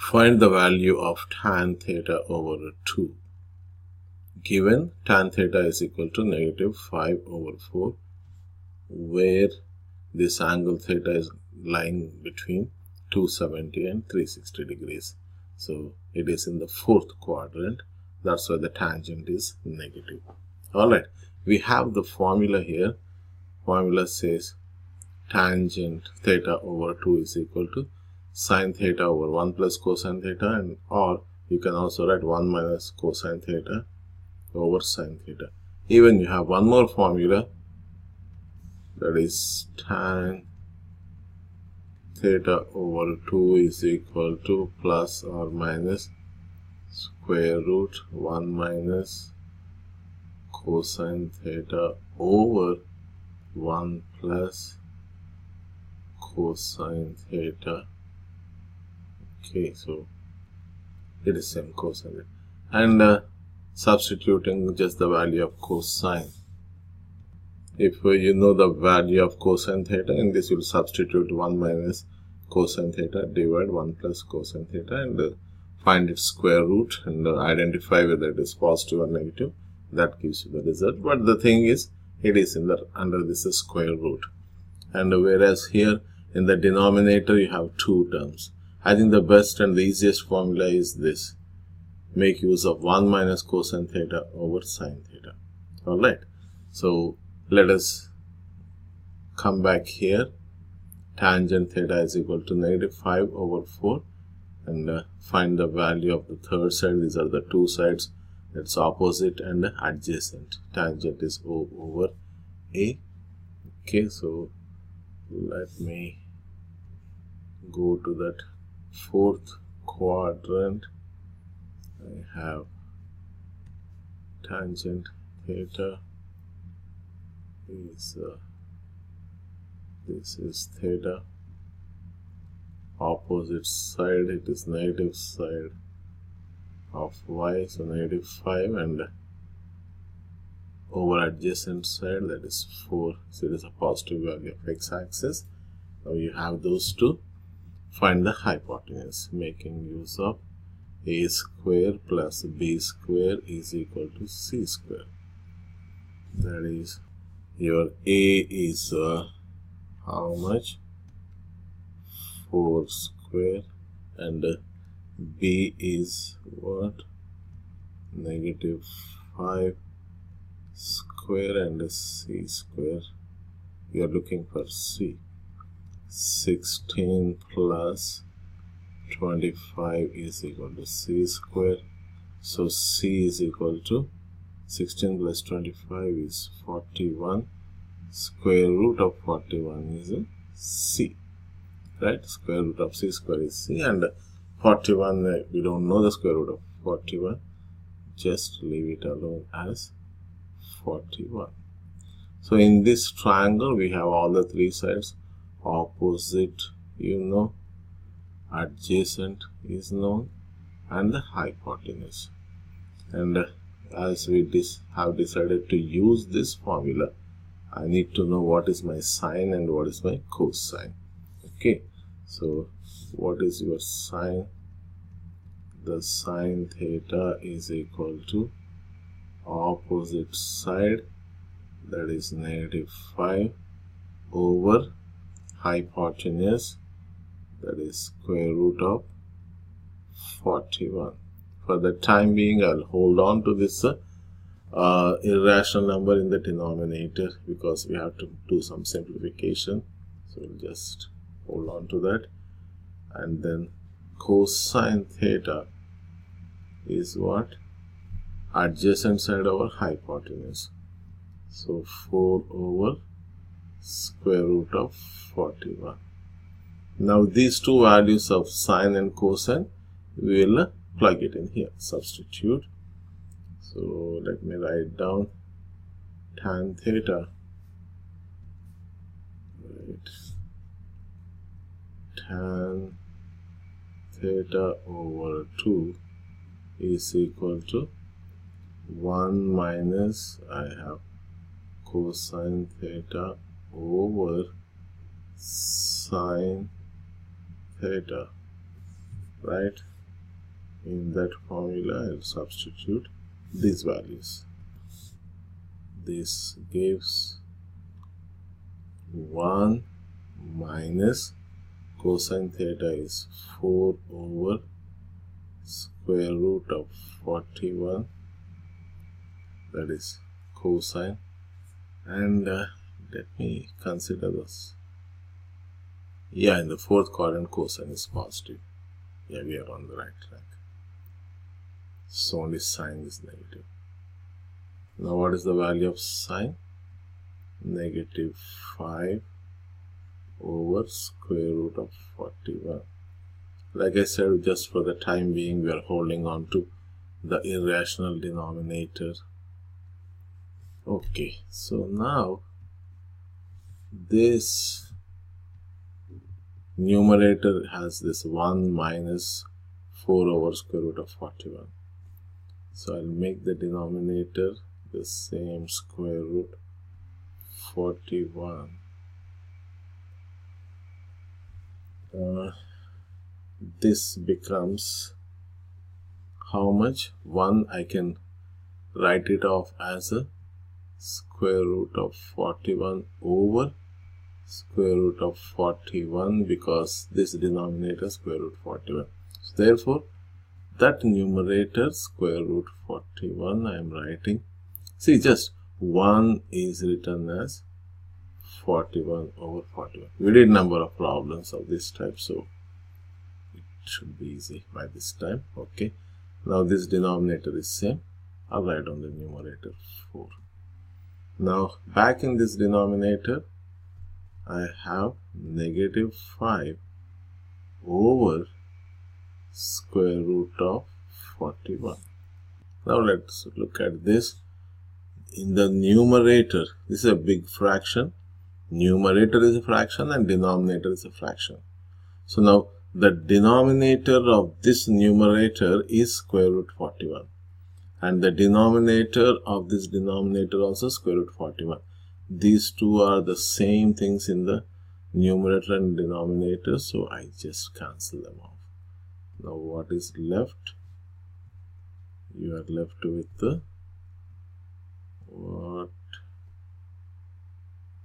Find the value of tan theta over 2. Given tan theta is equal to -5/4, where this angle theta is lying between 270 and 360 degrees. So it is in the fourth quadrant. That's why the tangent is negative. Alright, we have the formula here. Formula says tangent theta over 2 is equal to sine theta over 1 plus cosine theta, and or you can also write 1 minus cosine theta over sine theta. Even you have one more formula, that is tan theta over 2 is equal to plus or minus square root 1 minus cosine theta over 1 plus cosine theta. Okay, so it is same cosine, and substituting just the value of cosine. If you know the value of cosine theta, in this you will substitute 1 minus cosine theta, divide 1 plus cosine theta, and find its square root and identify whether it is positive or negative. That gives you the result. But the thing is, it is in the under this square root, and whereas here in the denominator you have two terms. I think the best and the easiest formula is this: make use of 1 minus cosine theta over sine theta. Alright, so let us come back here. Tangent theta is equal to -5/4, and find the value of the third side. These are the two sides, that's opposite and adjacent. Tangent is O over A. Okay, so let me go to that fourth quadrant. I have tangent theta is this is theta, opposite side it is negative side of y, so -5, and over adjacent side, that is 4, so it is a positive value of x-axis. Now you have those two. Find the hypotenuse, making use of a square plus b square is equal to c square. That is, your a is how much? 4 square, and b is what? -5 square, and c square. You are looking for c. 16 plus 25 is equal to c square. So c is equal to 16 plus 25 is 41. Square root of 41 is c, right? Square root of c square is c, and 41, we don't know the square root of 41. Just leave it alone as 41. So in this triangle we have all the three sides. Opposite you know, adjacent is known, and the hypotenuse. And as we have decided to use this formula, I need to know what is my sine and what is my cosine. Okay, so what is your sine? The sine theta is equal to opposite side, that is -5, over hypotenuse, that is square root of 41. For the time being, I'll hold on to this irrational number in the denominator because we have to do some simplification. So we'll just hold on to that. And then cosine theta is what? Adjacent side over hypotenuse. So 4 over square root of 41. Now these two values of sine and cosine, we will plug it in here, substitute. So let me write down tan theta, right, tan theta over 2 is equal to 1 minus, I have cosine theta over sine theta, right? in that formula I'll substitute these values. This gives 1 minus cosine theta is 4 over square root of 41, that is cosine, and let me consider this. Yeah, in the fourth quadrant cosine is positive. Yeah, we are on the right track. So only sine is negative. Now what is the value of sine? Negative 5 over square root of 41. Like I said, just for the time being, we are holding on to the irrational denominator. Okay, so now this numerator has this 1 minus 4 over square root of 41. So I'll make the denominator the same square root 41. This becomes how much? 1, I can write it off as a square root of 41 over square root of 41, because this denominator square root 41. So therefore, that numerator square root 41 I am writing. See, just 1 is written as 41 over 41. We did number of problems of this type, so it should be easy by this time. Okay, now this denominator is same. I'll write on the numerator 4. Now back in this denominator I have negative 5 over square root of 41. Now let's look at this. In the numerator, this is a big fraction. Numerator is a fraction and denominator is a fraction. So now the denominator of this numerator is square root 41. And the denominator of this denominator also square root 41. These two are the same things in the numerator and denominator, so I just cancel them off. Now what is left? You are left with the what?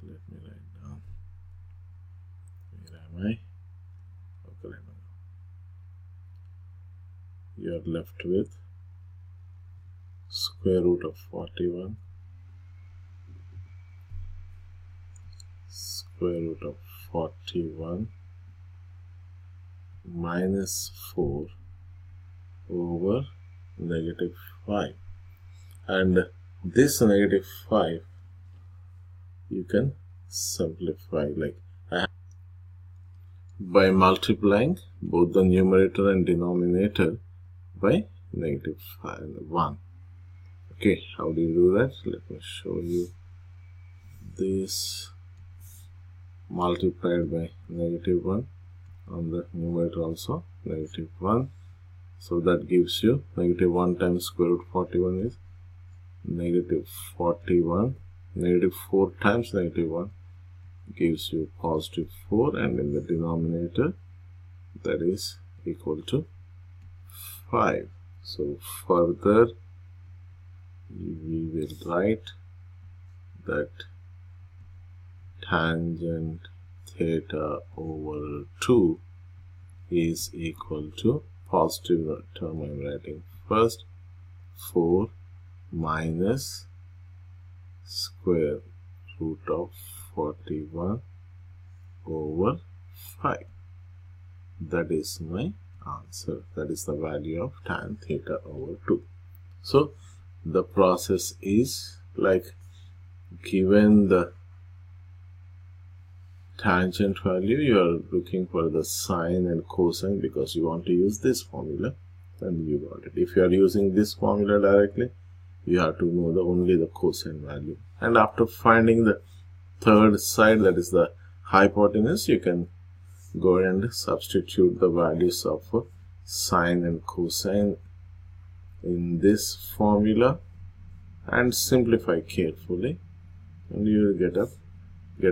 Let me write down. Where am I? Okay, you are left with square root of 41 square root of 41 minus 4 over negative 5, and this negative 5 you can simplify like by multiplying both the numerator and denominator by negative 1. Okay, how do you do that? Let me show you. This multiplied by negative 1 on the numerator also negative 1. So that gives you negative 1 times square root 41 is negative 41. Negative 4 times negative 1 gives you positive 4, and in the denominator that is equal to 5. So further we will write that tangent theta over 2 is equal to positive term I am writing first 4 minus square root of 41 over 5. That is my answer. That is the value of tan theta over 2. So the process is like, given the tangent value, you are looking for the sine and cosine because you want to use this formula, and you got it. If you are using this formula directly, you have to know only the cosine value, and after finding the third side, that is the hypotenuse, you can go and substitute the values of sine and cosine in this formula and simplify carefully, and you will get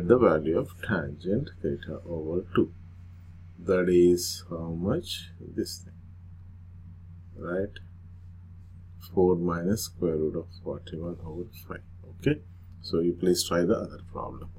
the value of tangent theta over 2. That is how much? This thing. right? 4 minus square root of 41 over 5. Okay, so you please try the other problem.